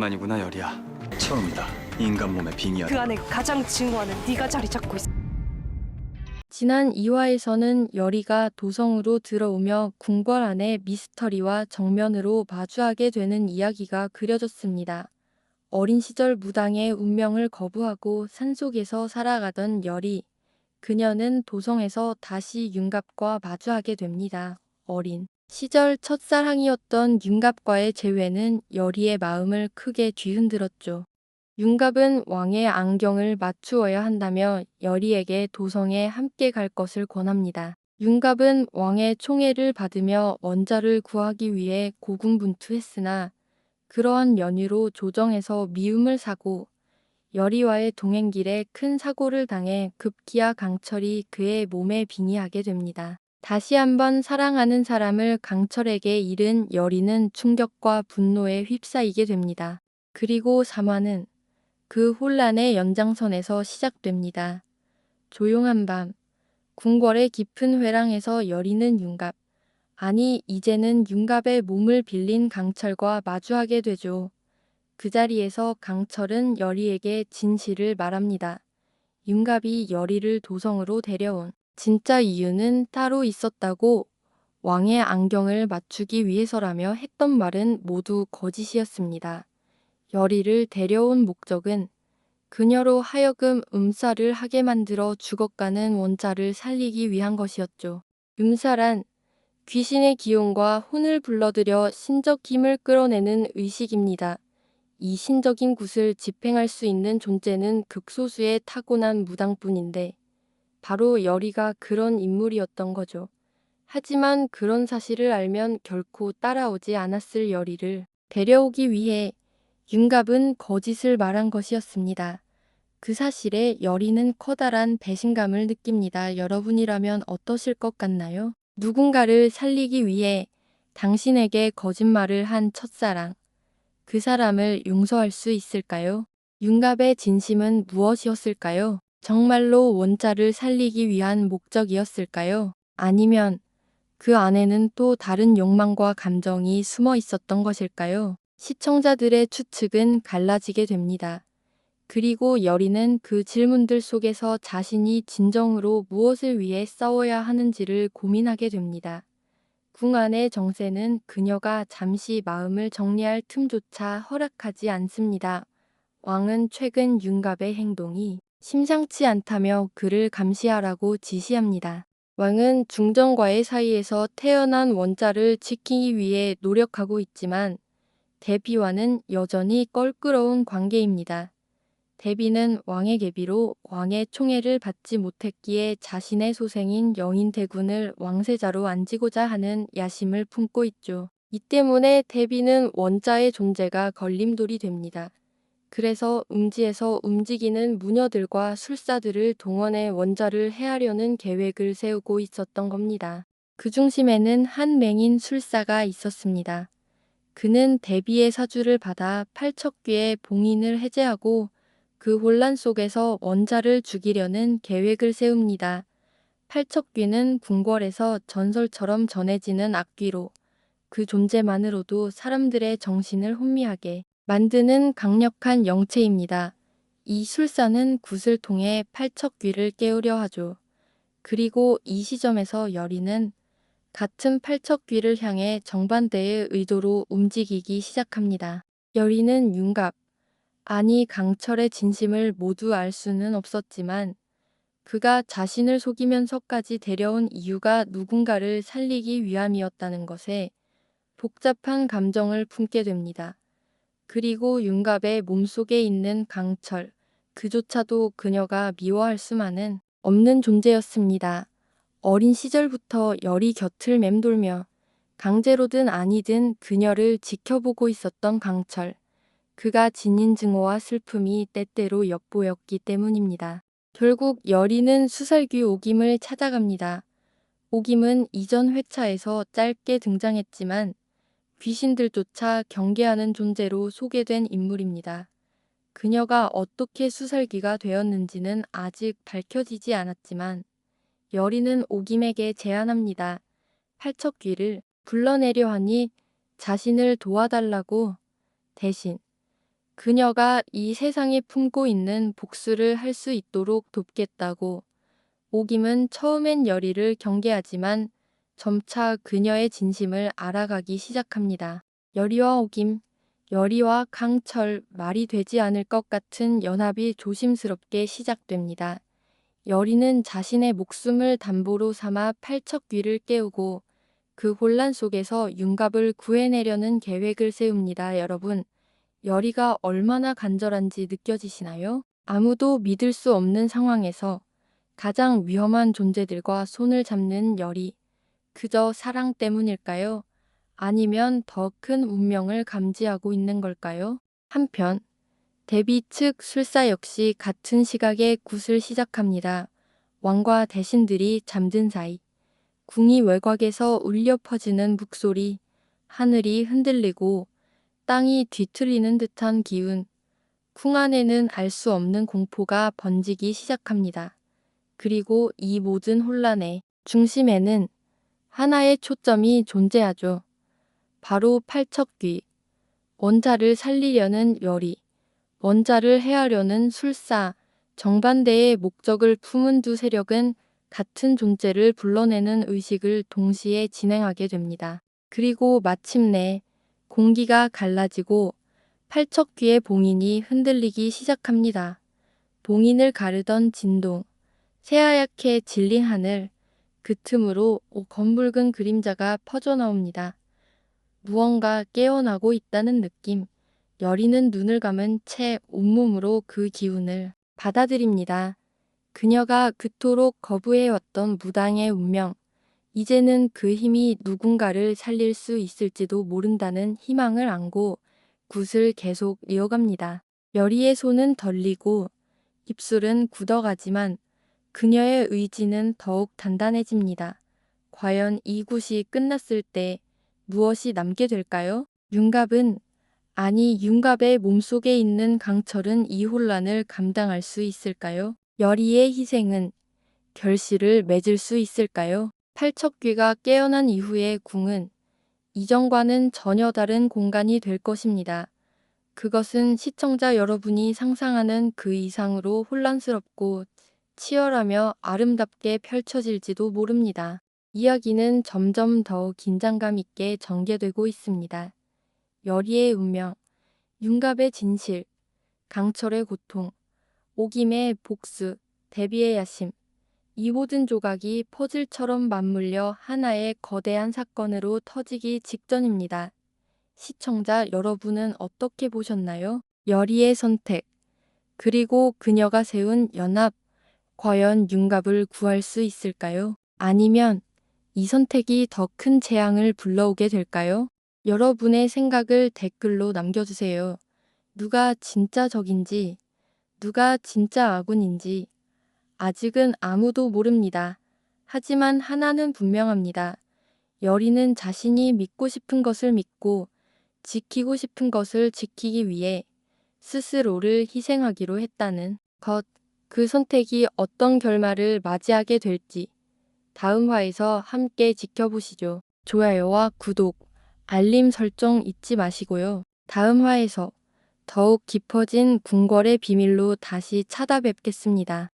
장난이구나, 열이야. 처음이다. 인간 몸에 빙의하다. 그 안에 가장 증오하는 네가 자리 잡고 있어. 지난 2화에서는 열이가 도성으로 들어오며 궁궐 안에 미스터리와 정면으로 마주하게 되는 이야기가 그려졌습니다. 어린 시절 무당의 운명을 거부하고 산속에서 살아가던 열이, 그녀는 도성에서 다시 윤갑과 마주하게 됩니다. 어린 시절 첫사랑이었던 윤갑과의 재회는 열이의 마음을 크게 뒤흔들었죠. 윤갑은 왕의 안경을 맞추어야 한다며 열이에게 도성에 함께 갈 것을 권합니다. 윤갑은 왕의 총애를 받으며 원자를 구하기 위해 고군분투했으나 그러한 연유로 조정에서 미움을 사고 열이와의 동행길에 큰 사고를 당해 급기야 강철이 그의 몸에 빙의하게 됩니다. 다시 한번 사랑하는 사람을 강철에게 잃은 열이는 충격과 분노에 휩싸이게 됩니다. 그리고 3화는 그 혼란의 연장선에서 시작됩니다. 조용한 밤, 궁궐의 깊은 회랑에서 열이는 윤갑, 아니 이제는 윤갑의 몸을 빌린 강철과 마주하게 되죠. 그 자리에서 강철은 열이에게 진실을 말합니다. 윤갑이 열이를 도성으로 데려온 진짜 이유는 따로 있었다고, 왕의 안경을 맞추기 위해서라며 했던 말은 모두 거짓이었습니다. 열이를 데려온 목적은 그녀로 하여금 음사를 하게 만들어 죽어가는 원자를 살리기 위한 것이었죠. 음사란 귀신의 기운과 혼을 불러들여 신적 힘을 끌어내는 의식입니다. 이 신적인 굿을 집행할 수 있는 존재는 극소수의 타고난 무당뿐인데 바로 열이가 그런 인물이었던 거죠. 하지만 그런 사실을 알면 결코 따라오지 않았을 열이를 데려오기 위해 윤갑은 거짓을 말한 것이었습니다. 그 사실에 열이는 커다란 배신감을 느낍니다. 여러분이라면 어떠실 것 같나요? 누군가를 살리기 위해 당신에게 거짓말을 한 첫사랑, 그 사람을 용서할 수 있을까요? 윤갑의 진심은 무엇이었을까요? 정말로 원자를 살리기 위한 목적이었을까요? 아니면 그 안에는 또 다른 욕망과 감정이 숨어 있었던 것일까요? 시청자들의 추측은 갈라지게 됩니다. 그리고 열이는 그 질문들 속에서 자신이 진정으로 무엇을 위해 싸워야 하는지를 고민하게 됩니다. 궁 안의 정세는 그녀가 잠시 마음을 정리할 틈조차 허락하지 않습니다. 왕은 최근 윤갑의 행동이 심상치 않다며 그를 감시하라고 지시합니다. 왕은 중정과의 사이에서 태어난 원자를 지키기 위해 노력하고 있지만 대비와는 여전히 껄끄러운 관계입니다. 대비는 왕의 계비로 왕의 총애를 받지 못했기에 자신의 소생인 영인대군을 왕세자로 앉히고자 하는 야심을 품고 있죠. 이 때문에 대비는 원자의 존재가 걸림돌이 됩니다. 그래서 음지에서 움직이는 무녀들과 술사들을 동원해 원자를 해하려는 계획을 세우고 있었던 겁니다. 그 중심에는 한 맹인 술사가 있었습니다. 그는 대비의 사주를 받아 팔척귀의 봉인을 해제하고 그 혼란 속에서 원자를 죽이려는 계획을 세웁니다. 팔척귀는 궁궐에서 전설처럼 전해지는 악귀로 그 존재만으로도 사람들의 정신을 혼미하게 만드는 강력한 영체입니다. 이 술사는 굿을 통해 팔척귀를 깨우려 하죠. 그리고 이 시점에서 열이는 같은 팔척귀를 향해 정반대의 의도로 움직이기 시작합니다. 열이는 윤갑, 아니 강철의 진심을 모두 알 수는 없었지만 그가 자신을 속이면서까지 데려온 이유가 누군가를 살리기 위함이었다는 것에 복잡한 감정을 품게 됩니다. 그리고 윤갑의 몸속에 있는 강철, 그조차도 그녀가 미워할 수만은 없는 존재였습니다. 어린 시절부터 열이 곁을 맴돌며 강제로든 아니든 그녀를 지켜보고 있었던 강철. 그가 지닌 증오와 슬픔이 때때로 엿보였기 때문입니다. 결국 열이는 수살귀 오김을 찾아갑니다. 오김은 이전 회차에서 짧게 등장했지만 귀신들조차 경계하는 존재로 소개된 인물입니다. 그녀가 어떻게 수살귀가 되었는지는 아직 밝혀지지 않았지만 열이는 오김에게 제안합니다. 팔척귀를 불러내려 하니 자신을 도와달라고. 대신 그녀가 이 세상에 품고 있는 복수를 할 수 있도록 돕겠다고. 오김은 처음엔 열이를 경계하지만 점차 그녀의 진심을 알아가기 시작합니다. 열이와 오김, 열이와 강철, 말이 되지 않을 것 같은 연합이 조심스럽게 시작됩니다. 열이는 자신의 목숨을 담보로 삼아 팔척귀를 깨우고 그 혼란 속에서 윤갑을 구해내려는 계획을 세웁니다. 여러분, 열이가 얼마나 간절한지 느껴지시나요? 아무도 믿을 수 없는 상황에서 가장 위험한 존재들과 손을 잡는 열이, 그저 사랑 때문일까요? 아니면 더 큰 운명을 감지하고 있는 걸까요? 한편, 데비 측 술사 역시 같은 시각에 굿을 시작합니다. 왕과 대신들이 잠든 사이, 궁이 외곽에서 울려 퍼지는 북소리, 하늘이 흔들리고 땅이 뒤틀리는 듯한 기운, 궁 안에는 알 수 없는 공포가 번지기 시작합니다. 그리고 이 모든 혼란의 중심에는 하나의 초점이 존재하죠. 바로 팔척귀, 원자를 살리려는 열이, 원자를 해하려는 술사, 정반대의 목적을 품은 두 세력은 같은 존재를 불러내는 의식을 동시에 진행하게 됩니다. 그리고 마침내 공기가 갈라지고 팔척귀의 봉인이 흔들리기 시작합니다. 봉인을 가르던 진동, 새하얗게 질린 하늘, 그 틈으로 검붉은 그림자가 퍼져나옵니다. 무언가 깨어나고 있다는 느낌. 열이는 눈을 감은 채 온몸으로 그 기운을 받아들입니다. 그녀가 그토록 거부해왔던 무당의 운명. 이제는 그 힘이 누군가를 살릴 수 있을지도 모른다는 희망을 안고 굿을 계속 이어갑니다. 열이의 손은 덜리고 입술은 굳어가지만 그녀의 의지는 더욱 단단해집니다. 과연 이 굿이 끝났을 때 무엇이 남게 될까요? 윤갑은, 아니 윤갑의 몸속에 있는 강철은 이 혼란을 감당할 수 있을까요? 열이의 희생은 결실을 맺을 수 있을까요? 팔척귀가 깨어난 이후의 궁은 이전과는 전혀 다른 공간이 될 것입니다. 그것은 시청자 여러분이 상상하는 그 이상으로 혼란스럽고 치열하며 아름답게 펼쳐질지도 모릅니다. 이야기는 점점 더 긴장감 있게 전개되고 있습니다. 열이의 운명, 윤갑의 진실, 강철의 고통, 오김의 복수, 데비의 야심. 이 모든 조각이 퍼즐처럼 맞물려 하나의 거대한 사건으로 터지기 직전입니다. 시청자 여러분은 어떻게 보셨나요? 열이의 선택, 그리고 그녀가 세운 연합, 과연 윤갑을 구할 수 있을까요? 아니면 이 선택이 더 큰 재앙을 불러오게 될까요? 여러분의 생각을 댓글로 남겨주세요. 누가 진짜 적인지, 누가 진짜 아군인지 아직은 아무도 모릅니다. 하지만 하나는 분명합니다. 열이는 자신이 믿고 싶은 것을 믿고 지키고 싶은 것을 지키기 위해 스스로를 희생하기로 했다는 것. 그 선택이 어떤 결말을 맞이하게 될지 다음 화에서 함께 지켜보시죠. 좋아요와 구독, 알림 설정 잊지 마시고요. 다음 화에서 더욱 깊어진 궁궐의 비밀로 다시 찾아뵙겠습니다.